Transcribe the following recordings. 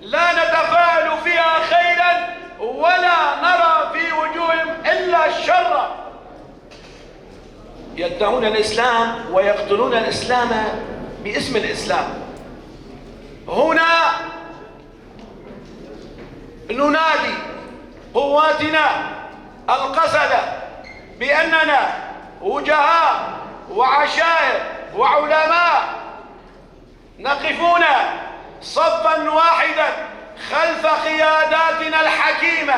لا نتفاءل فيها خيرا ولا نرى في وجوههم إلا الشر. يدعون الإسلام ويقتلون الإسلام باسم الإسلام. هنا ننادي قواتنا القسدة بأننا وجهاء وعشائر وعلماء نقفون صفا واحدا خلف قياداتنا الحكيمة،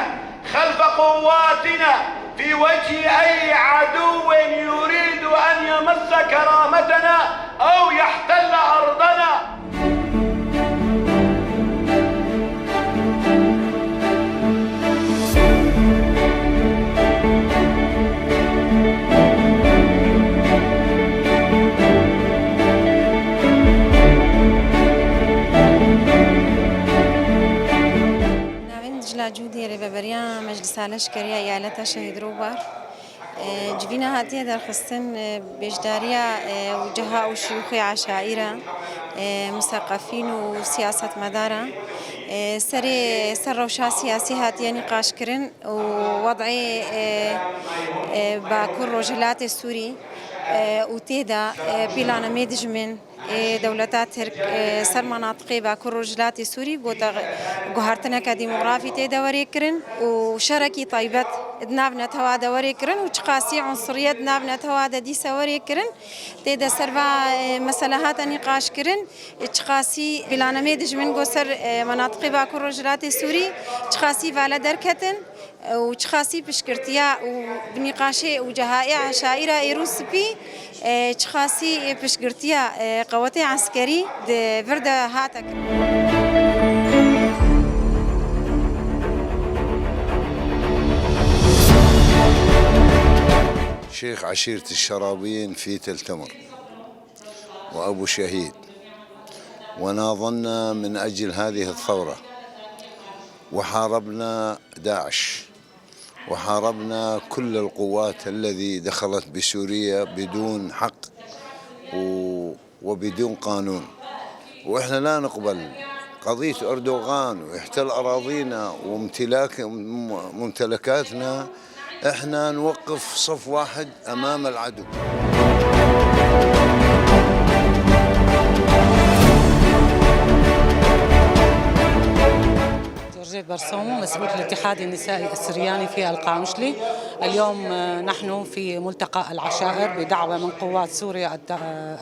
خلف قواتنا في وجه أي عدو يريد أن يمس كرامتنا أو يحتل أرضنا. جودي ربابريان مجلس لشکری ایالت شهید روبر جبینا هاتیه در خستن بجداریا وجهاء وشيوخ عشائر مثقفين وسياسة مدارة سر روشا سياسي هاتية نقاش كرن ووضعي باكر رجلات السوري وتهدا بلان ميدجمن دولتات سر مناطقي باكر رجلات السوري جوهرتنا كديموغرافي تهدا وريكرن وشركي طيبت دنابنا توادا وريكرن وتقاسي عنصرية دنابنا توادا دي سوريكرن تهدا سربا مسألة نقاش كرن تقاسي بلان ميدجمن جوسر مناطقي باكر رجلات السوري تقاسي فالا دركتن وتخاسي بشكرتيا وبنقاشي وجهائي عشائر إيروسبي تخاسي بشكرتيا قواتي عسكري فردا هاتك. شيخ عشيرة الشرابين في تل تمر وأبو شهيد، وناضلنا من أجل هذه الثورة وحاربنا داعش وحاربنا كل القوات التي دخلت بسوريا بدون حق وبدون قانون. وإحنا لا نقبل قضية أردوغان ويحتل أراضينا وممتلكاتنا. إحنا نوقف صف واحد أمام العدو. برسوم مسؤول الاتحاد النسائي السرياني في القامشلي. اليوم نحن في ملتقى العشائر بدعوة من قوات سوريا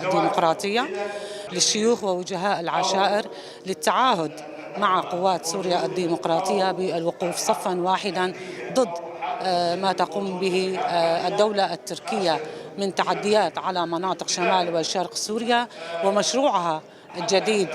الديمقراطية للشيوخ ووجهاء العشائر للتعاهد مع قوات سوريا الديمقراطية بالوقوف صفا واحدا ضد ما تقوم به الدولة التركية من تعديات على مناطق شمال وشرق سوريا ومشروعها الجديد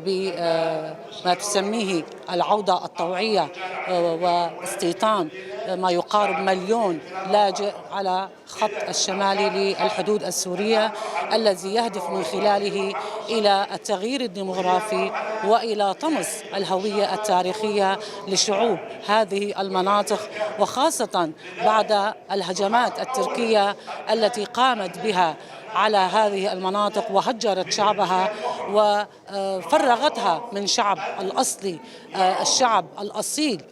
بما تسميه العودة الطوعية واستيطان ما يقارب 1,000,000 لاجئ على خط الشمالي للحدود السورية، الذي يهدف من خلاله إلى التغيير الديمغرافي وإلى طمس الهوية التاريخية لشعوب هذه المناطق، وخاصة بعد الهجمات التركية التي قامت بها على هذه المناطق وهجرت شعبها وفرغتها من شعب الأصلي، الشعب الأصيل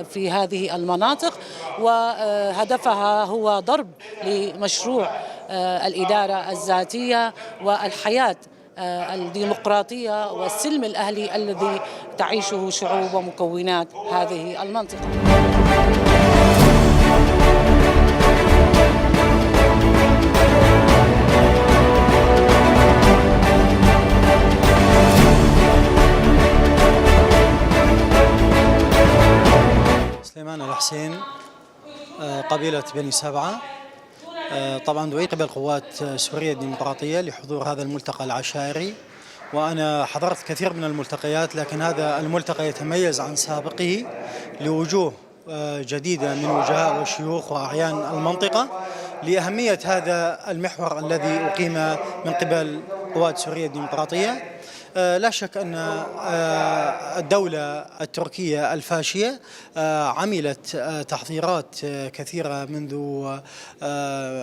في هذه المناطق، وهدفها هو ضرب لمشروع الإدارة الذاتية والحياة الديمقراطية والسلم الأهلي الذي تعيشه شعوب ومكونات هذه المنطقة. سليمان الحسين، قبيلة بني سبعة. طبعا دعيت قبل قوات سوريا الديمقراطية لحضور هذا الملتقى العشائري، وأنا حضرت كثير من الملتقيات، لكن هذا الملتقى يتميز عن سابقه لوجوه جديدة من وجهاء وشيوخ وأعيان المنطقة لأهمية هذا المحور الذي أقيم من قبل قوات سوريا الديمقراطية. لا شك أن الدولة التركية الفاشية عملت تحضيرات كثيرة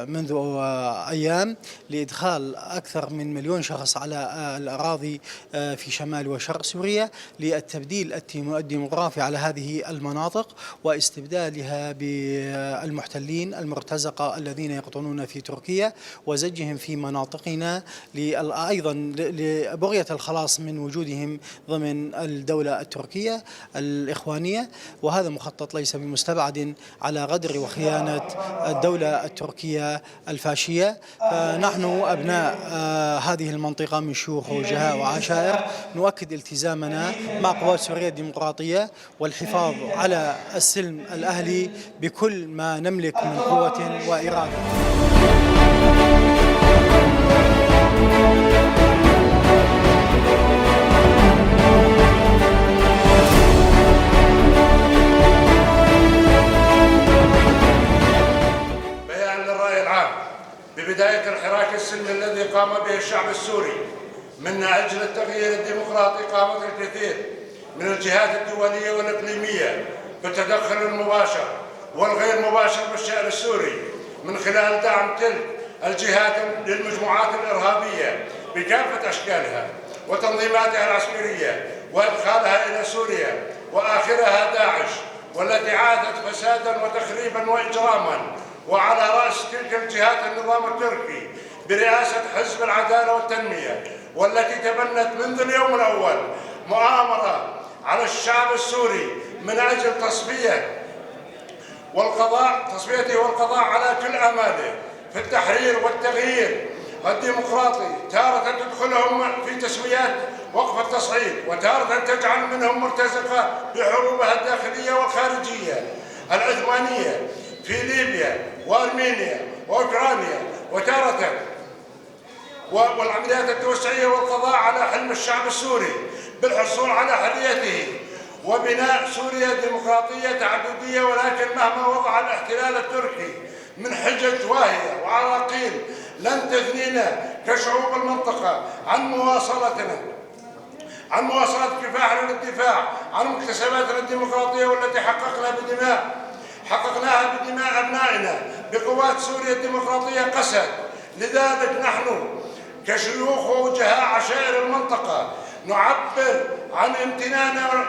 منذ أيام لإدخال أكثر من 1,000,000 شخص على الأراضي في شمال وشرق سوريا للتبديل الديموغرافي على هذه المناطق واستبدالها بالمحتلين المرتزقة الذين يقطنون في تركيا وزجهم في مناطقنا أيضا لبغية الخلاص من وجودهم ضمن الدولة التركية الإخوانية، وهذا مخطط ليس بمستبعد على غدر وخيانة الدولة التركية الفاشية. فنحن أبناء هذه المنطقة من شيوخ ووجهاء وعشائر نؤكد التزامنا مع قوات سوريا الديمقراطية والحفاظ على السلم الأهلي بكل ما نملك من قوة وإرادة. ببداية الحراك السلمي الذي قام به الشعب السوري من أجل التغيير الديمقراطي، قامت الكثير من الجهات الدولية والإقليمية بالتدخل المباشر والغير مباشر بالشأن السوري من خلال دعم تلك الجهات للمجموعات الإرهابية بكافة أشكالها وتنظيماتها العسكرية وإدخالها إلى سوريا، وآخرها داعش والتي عادت فسادا وتخريبا وإجراما. وعلى رأس تلك الجهات النظام التركي برئاسة حزب العدالة والتنمية، والتي تبنت منذ اليوم الأول مؤامرة على الشعب السوري من أجل تصفيته والقضاء على كل آماله في التحرير والتغيير الديمقراطي، تارة تدخلهم في تسويات وقف التصعيد، وتارة تجعل منهم مرتزقة بحروبها الداخلية والخارجية العثمانية في ليبيا وأرمينيا وأوكرانيا، وتارة والعمليات التوسعية والقضاء على حلم الشعب السوري بالحصول على حريته وبناء سوريا ديمقراطية تعددية، ولكن مهما وضع الاحتلال التركي من حجج واهية وعراقيل لن تثنينا كشعوب المنطقة عن مواصلة كفاحنا للدفاع عن مكتسباتنا الديمقراطية والتي حققناها بدماء أبنائنا بقوات سوريا الديمقراطية قسد. لذلك نحن كشيوخ ووجهاء عشائر المنطقة نعبر عن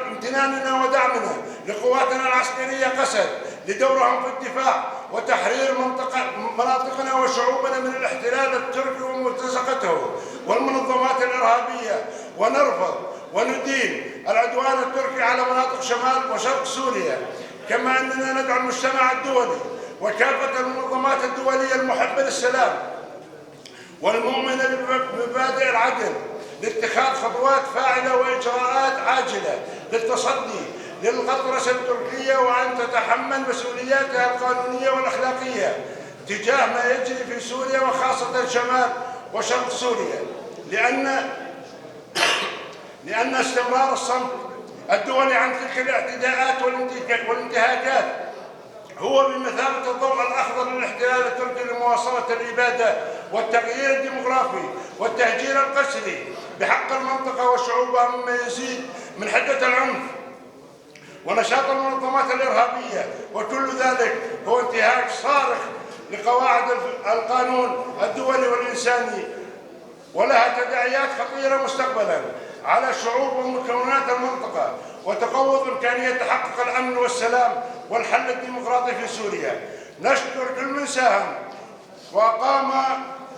امتناننا ودعمنا لقواتنا العسكرية قسد لدورهم في الدفاع وتحرير مناطقنا وشعوبنا من الاحتلال التركي ومرتزقته والمنظمات الإرهابية، ونرفض وندين العدوان التركي على مناطق شمال وشرق سوريا. كما أننا ندعو المجتمع الدولي وكافة المنظمات الدولية المحبة للسلام والمؤمنة بمبادئ العدل لاتخاذ خطوات فاعلة وإجراءات عاجلة للتصدي للغطرسة التركية، وأن تتحمل مسؤولياتها القانونية والأخلاقية تجاه ما يجري في سوريا وخاصة شمال وشرق سوريا، لأن استمرار الصمت الدولي عن تلك الاعتداءات والانتهاكات هو بمثابة الضوء الأخضر للاحتلال التركي لمواصلة الإبادة والتغيير الديمغرافي والتهجير القسري بحق المنطقة وشعوبها، مما يزيد من حدة العنف ونشاط المنظمات الإرهابية، وكل ذلك هو انتهاك صارخ لقواعد القانون الدولي والإنساني، ولها تداعيات خطيرة مستقبلا على شعوب ومكونات المنطقة وتقوض إمكانية تحقق الأمن والسلام والحل الديمقراطي في سوريا. نشكر كل من ساهم وقام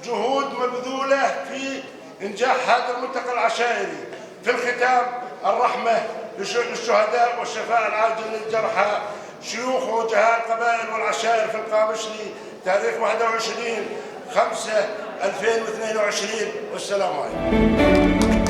جهود مبذولة في إنجاح هذا الملتقى العشائري. في الختام الرحمة للشهداء والشفاء العاجل للجرحى، شيوخ ووجهاء القبائل والعشائر في القامشلي، تاريخ 21/5/2022. والسلام عليكم.